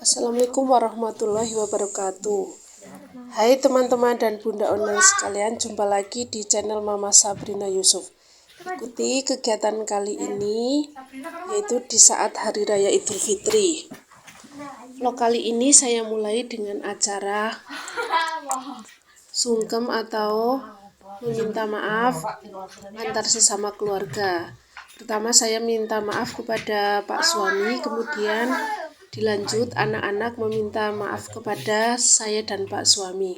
Assalamualaikum warahmatullahi wabarakatuh. Hai teman-teman dan bunda online sekalian, jumpa lagi di channel Mama Sabrina Yusuf. Ikuti kegiatan kali ini, yaitu di saat Hari Raya Idul Fitri. Vlog kali ini saya mulai dengan acara sungkem atau meminta maaf antar sesama keluarga. Pertama saya minta maaf kepada Pak suami, kemudian dilanjut anak-anak meminta maaf kepada saya dan Pak suami.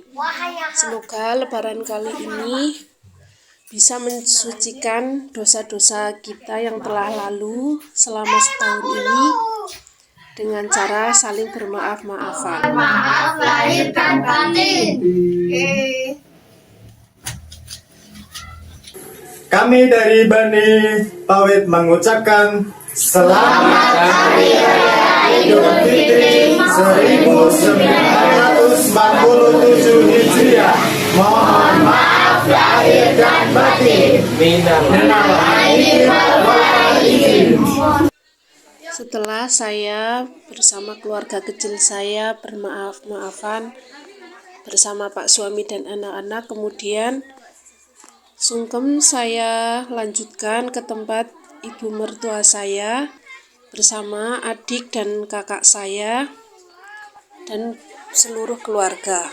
Semoga lebaran kali ini bisa mensucikan dosa-dosa kita yang telah lalu selama setahun ini dengan cara saling bermaaf-maafan. Maaf lahir dan batin. Kami dari Bani Pawit mengucapkan Selamat Hari Raya Idul Fitri 1447 Hijriah. Mohon maaf lahir dan batin. Minal aidin wal faizin. Setelah saya bersama keluarga kecil saya bermaaf-maafan bersama Pak suami dan anak-anak, kemudian sungkem saya lanjutkan ke tempat ibu mertua saya bersama adik dan kakak saya dan seluruh keluarga.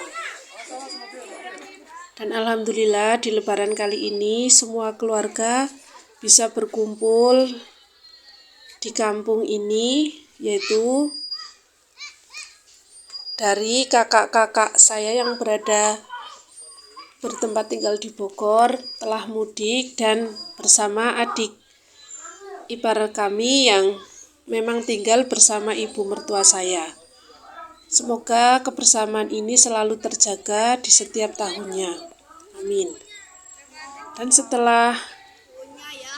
Dan alhamdulillah di lebaran kali ini semua keluarga bisa berkumpul di kampung ini, yaitu dari kakak-kakak saya yang bertempat tinggal di Bogor telah mudik, dan bersama adik ipar kami yang memang tinggal bersama ibu mertua saya. Semoga kebersamaan ini selalu terjaga di setiap tahunnya. Amin. Dan setelah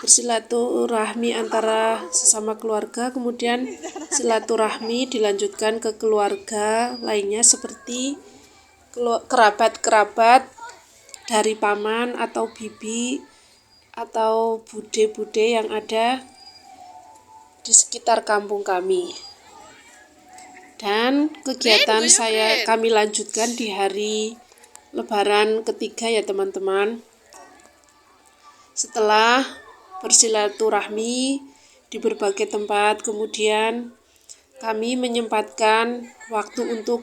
bersilaturahmi antara sesama keluarga, kemudian silaturahmi dilanjutkan ke keluarga lainnya seperti kerabat-kerabat dari paman atau bibi atau bude-bude yang ada di sekitar kampung kami. Dan kegiatan kami lanjutkan di hari lebaran ketiga ya teman-teman. Setelah bersilaturahmi di berbagai tempat, kemudian kami menyempatkan waktu untuk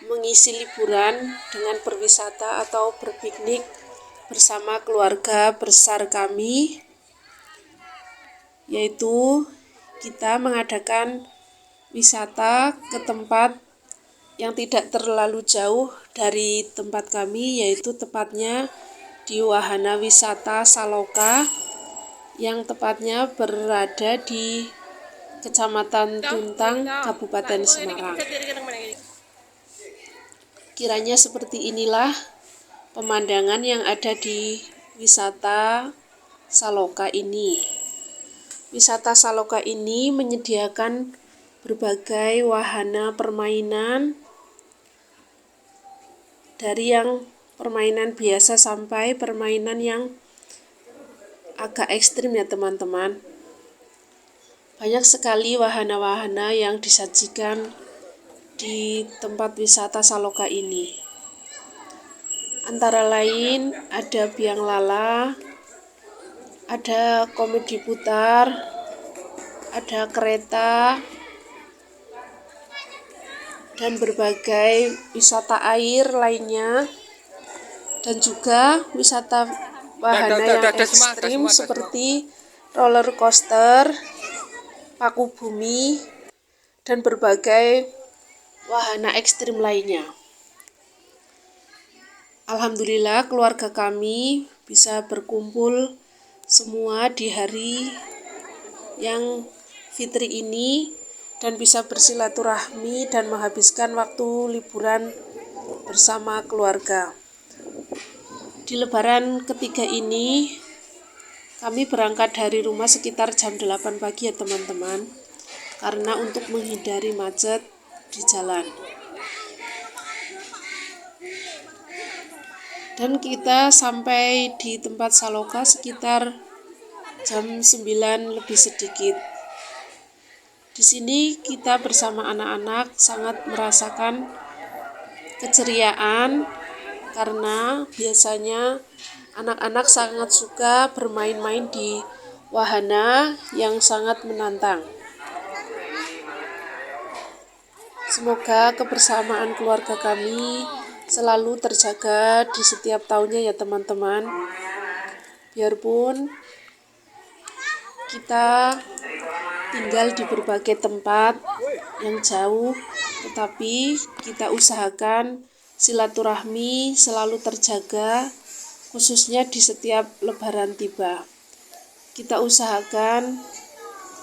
mengisi liburan dengan berwisata atau berpiknik bersama keluarga besar kami, yaitu kita mengadakan wisata ke tempat yang tidak terlalu jauh dari tempat kami, yaitu tepatnya di Wahana Wisata Saloka yang tepatnya berada di Kecamatan Tuntang, Kabupaten Semarang. Kiranya seperti inilah pemandangan yang ada di wisata Saloka ini. Wisata Saloka ini menyediakan berbagai wahana permainan, dari yang permainan biasa sampai permainan yang agak ekstrim ya teman-teman. Banyak sekali wahana-wahana yang disajikan di tempat wisata Saloka ini. Antara lain ada biang lala, ada komedi putar, ada kereta, dan berbagai wisata air lainnya, dan juga wisata wahana yang ekstrim seperti roller coaster, paku bumi, dan berbagai wahana ekstrim lainnya. Alhamdulillah keluarga kami bisa berkumpul semua di hari yang fitri ini dan bisa bersilaturahmi dan menghabiskan waktu liburan bersama keluarga. Di lebaran ketiga ini kami berangkat dari rumah sekitar jam 8 pagi ya teman-teman, karena untuk menghindari macet di jalan. Dan kita sampai di tempat Saloka sekitar jam 9 lebih sedikit. Di sini kita bersama anak-anak sangat merasakan keceriaan karena biasanya anak-anak sangat suka bermain-main di wahana yang sangat menantang. Semoga kebersamaan keluarga kami selalu terjaga di setiap tahunnya ya teman-teman. Biarpun kita tinggal di berbagai tempat yang jauh, tetapi kita usahakan silaturahmi selalu terjaga, khususnya di setiap lebaran tiba. Kita usahakan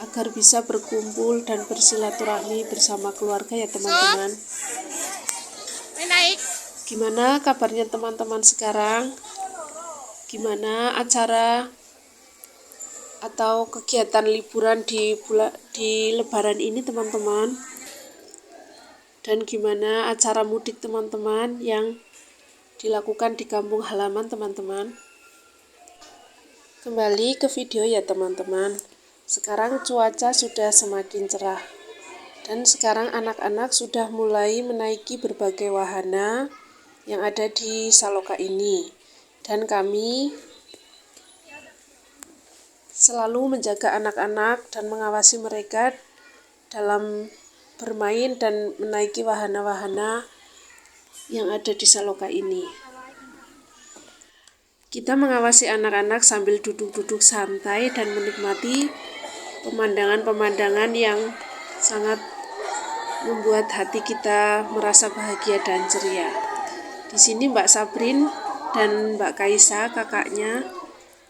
agar bisa berkumpul dan bersilaturahmi bersama keluarga ya teman-teman. Gimana kabarnya teman-teman sekarang? Gimana acara atau kegiatan liburan di lebaran ini teman-teman? Dan gimana acara mudik teman-teman yang dilakukan di kampung halaman teman-teman? Kembali ke video ya teman-teman. Sekarang cuaca sudah semakin cerah dan sekarang anak-anak sudah mulai menaiki berbagai wahana yang ada di Saloka ini, dan kami selalu menjaga anak-anak dan mengawasi mereka dalam bermain dan menaiki wahana-wahana yang ada di Saloka ini. Kita mengawasi anak-anak sambil duduk-duduk santai dan menikmati pemandangan-pemandangan yang sangat membuat hati kita merasa bahagia dan ceria. Di sini Mbak Sabrin dan Mbak Kaisa, kakaknya,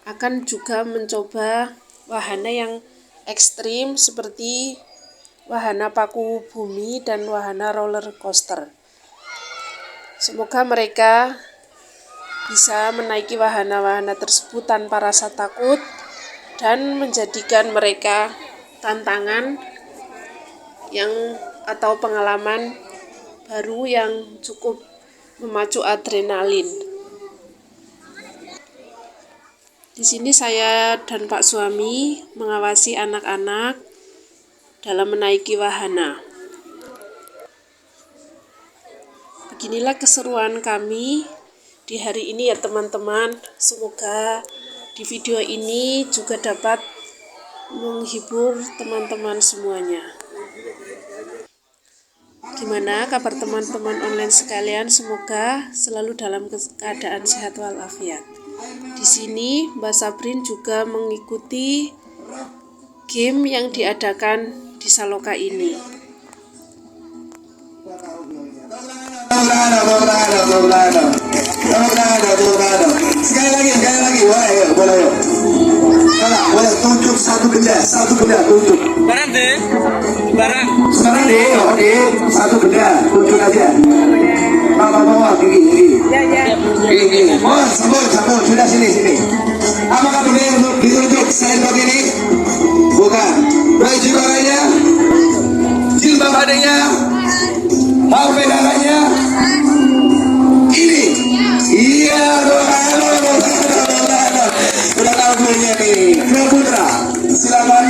akan juga mencoba wahana yang ekstrim seperti wahana paku bumi dan wahana roller coaster. Semoga mereka bisa menaiki wahana-wahana tersebut tanpa rasa takut dan menjadikan mereka tantangan atau pengalaman baru yang cukup memacu adrenalin. Di sini saya dan Pak suami mengawasi anak-anak dalam menaiki wahana. Beginilah keseruan kami di hari ini ya teman-teman. Semoga di video ini juga dapat menghibur teman-teman semuanya. Gimana kabar teman-teman online sekalian? Semoga selalu dalam keadaan sehat walafiat. Di sini Mbak Sabrin juga mengikuti game yang diadakan di Saloka ini. Sekali lagi, boleh. Boleh tunjuk satu benda, tunjuk. Barang. Sekarang deh, oke, satu benda, tunjuk aja. Bawa, gigi. Gigi. Sambung, sudah sini. Apakah benda yang ditunjuk selain begini? Bukan. Baju orangnya, jilbab adanya, HP dadanya. Ini. Iya, udah tahu punya nih. Krio Putra, silakan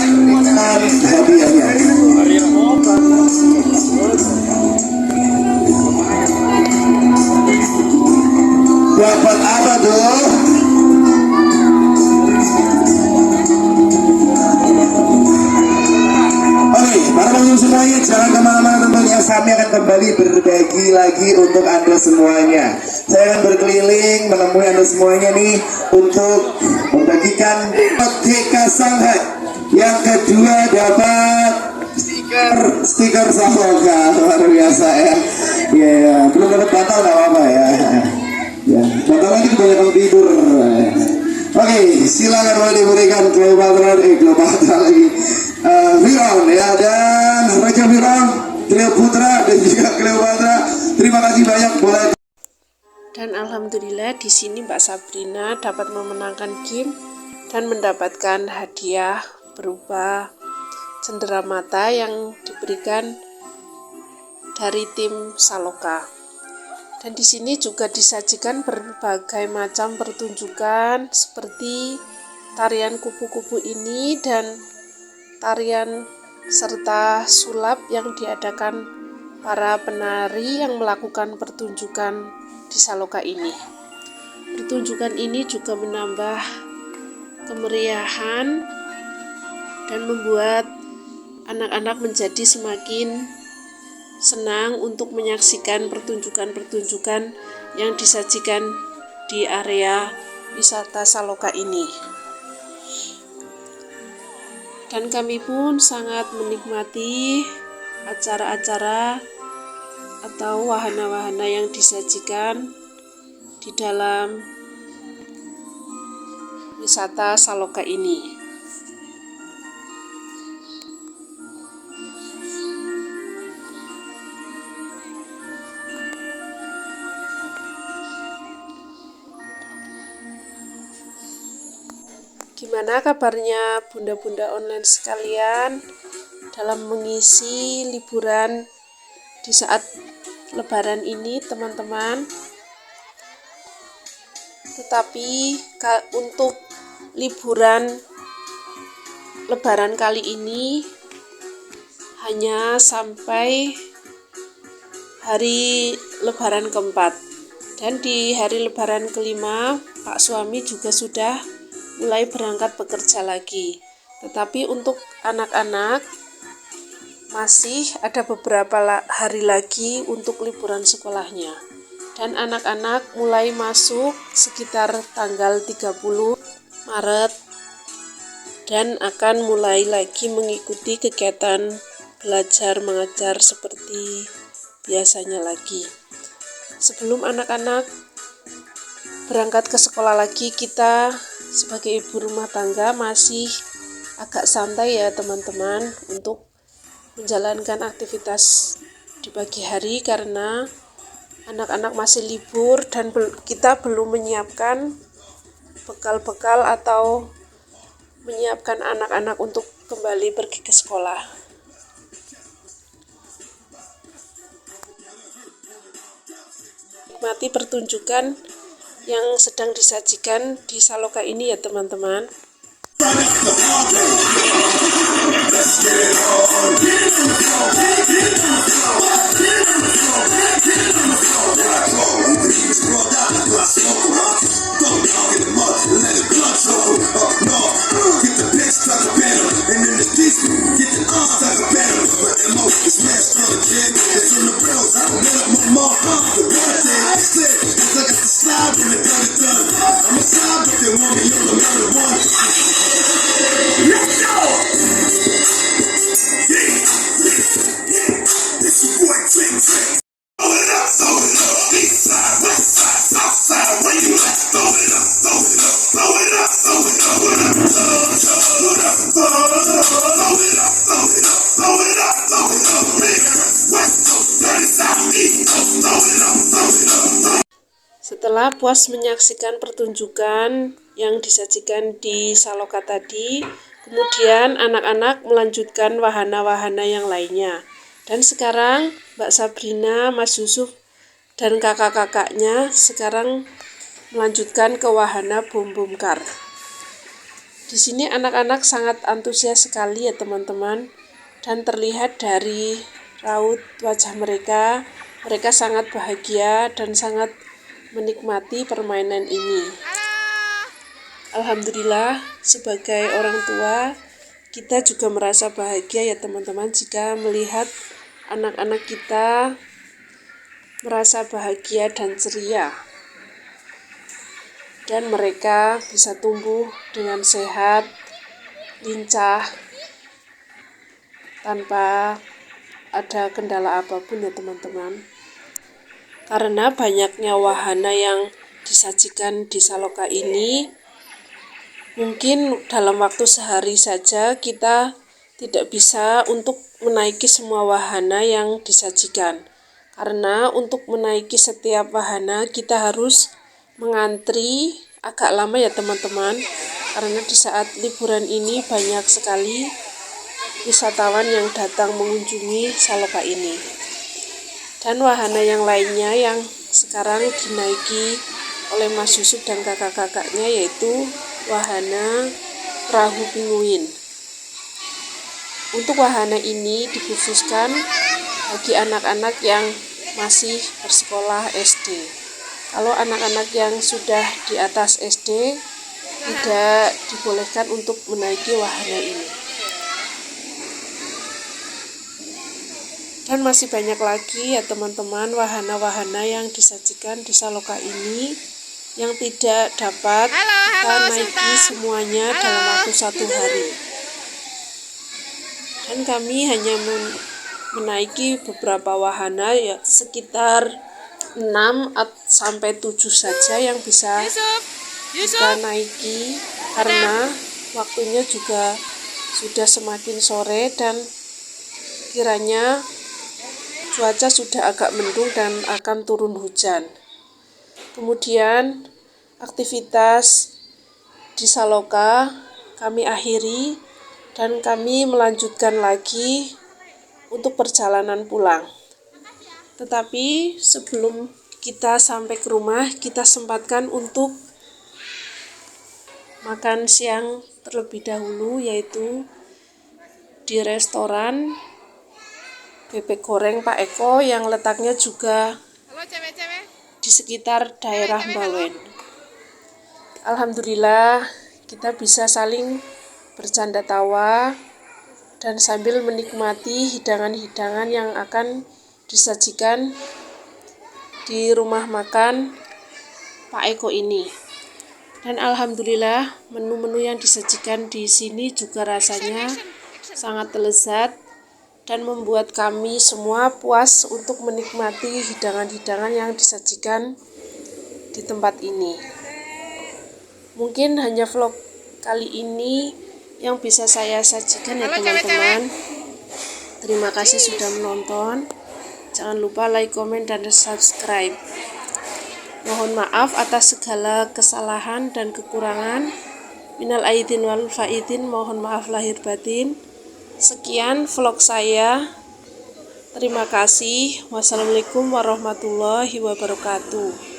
dengan hadiahnya. Dapat apa tuh? Para pengunjung semuanya, jangan kemana-mana tentunya. Kami akan kembali berbagi lagi untuk Anda semuanya. Saya akan berkeliling menemui Anda semuanya nih untuk membagikan TK Shanghai. Yang kedua dapat stiker Saloka, luar biasa ya. Ya, belum dapat bantal nggak apa-apa ya. Ya, bantal lagi kebanyakan tidur. Oke, silakan boleh diberikan Cleopatra lagi. Firaun ya, dan Raja Firaun, Cleo Putra dan juga Cleopatra. Terima kasih banyak boleh. Dan alhamdulillah di sini Mbak Sabrina dapat memenangkan game dan mendapatkan hadiah berupa cenderamata yang diberikan dari tim Saloka. Dan di sini juga disajikan berbagai macam pertunjukan seperti tarian kupu-kupu ini dan tarian serta sulap yang diadakan para penari yang melakukan pertunjukan di Saloka ini. Pertunjukan ini juga menambah kemeriahan dan membuat anak-anak menjadi semakin senang untuk menyaksikan pertunjukan-pertunjukan yang disajikan di area wisata Saloka ini. Dan kami pun sangat menikmati acara-acara atau wahana-wahana yang disajikan di dalam wisata Saloka ini. Gimana kabarnya bunda-bunda online sekalian dalam mengisi liburan di saat Lebaran ini, teman-teman? Tetapi untuk liburan Lebaran kali ini hanya sampai hari Lebaran keempat, dan di hari Lebaran kelima Pak suami juga sudah mulai berangkat bekerja lagi. Tetapi untuk anak-anak masih ada beberapa hari lagi untuk liburan sekolahnya. Dan anak-anak mulai masuk sekitar tanggal 30 Maret dan akan mulai lagi mengikuti kegiatan belajar mengajar seperti biasanya lagi. Sebelum anak-anak berangkat ke sekolah lagi, kita sebagai ibu rumah tangga masih agak santai ya teman-teman untuk menjalankan aktivitas di pagi hari karena anak-anak masih libur dan kita belum menyiapkan bekal-bekal atau menyiapkan anak-anak untuk kembali pergi ke sekolah. Nikmati pertunjukan yang sedang disajikan di Saloka ini ya teman-teman. Setelah puas menyaksikan pertunjukan yang disajikan di Saloka tadi, kemudian anak-anak melanjutkan wahana-wahana yang lainnya. Dan sekarang Mbak Sabrina, Mas Yusuf, dan kakak-kakaknya sekarang melanjutkan ke wahana bom bom kar. Di sini anak-anak sangat antusias sekali ya teman-teman, dan terlihat dari raut wajah mereka sangat bahagia dan sangat menikmati permainan ini. Alhamdulillah, sebagai orang tua, kita juga merasa bahagia ya teman-teman jika melihat anak-anak kita merasa bahagia dan ceria. Dan mereka bisa tumbuh dengan sehat, lincah, tanpa ada kendala apapun ya teman-teman. Karena banyaknya wahana yang disajikan di Saloka ini, mungkin dalam waktu sehari saja kita tidak bisa untuk menaiki semua wahana yang disajikan. Karena untuk menaiki setiap wahana kita harus mengantri agak lama ya teman-teman. Karena di saat liburan ini banyak sekali wisatawan yang datang mengunjungi Saloka ini. Dan wahana yang lainnya yang sekarang dinaiki oleh Mas Yusuf dan kakak-kakaknya yaitu wahana perahu pinguin. Untuk wahana ini dikhususkan bagi anak-anak yang masih bersekolah SD. Kalau anak-anak yang sudah di atas SD tidak dibolehkan untuk menaiki wahana ini. Dan masih banyak lagi ya teman-teman wahana-wahana yang disajikan di Saloka ini yang tidak dapat kita naiki semuanya dalam waktu 1 hari. Dan kami hanya menaiki beberapa wahana, ya sekitar 6 sampai 7 saja yang bisa kita naiki karena waktunya juga sudah semakin sore dan kiranya cuaca sudah agak mendung dan akan turun hujan. Kemudian aktivitas di Saloka kami akhiri dan kami melanjutkan lagi untuk perjalanan pulang. Tetapi sebelum kita sampai ke rumah, kita sempatkan untuk makan siang terlebih dahulu, yaitu di restoran bebek goreng Pak Eko yang letaknya juga di sekitar daerah Bawen. Alhamdulillah kita bisa saling bercanda tawa dan sambil menikmati hidangan-hidangan yang akan disajikan di rumah makan Pak Eko ini. Dan alhamdulillah menu-menu yang disajikan di sini juga rasanya sangat lezat dan membuat kami semua puas untuk menikmati hidangan-hidangan yang disajikan di tempat ini. Mungkin hanya vlog kali ini yang bisa saya sajikan ya teman-teman. Terima kasih sudah menonton. Jangan lupa like, komen, dan subscribe. Mohon maaf atas segala kesalahan dan kekurangan. Minal aidin wal faidin, mohon maaf lahir batin. Sekian vlog saya. Terima kasih. Wassalamualaikum warahmatullahi wabarakatuh.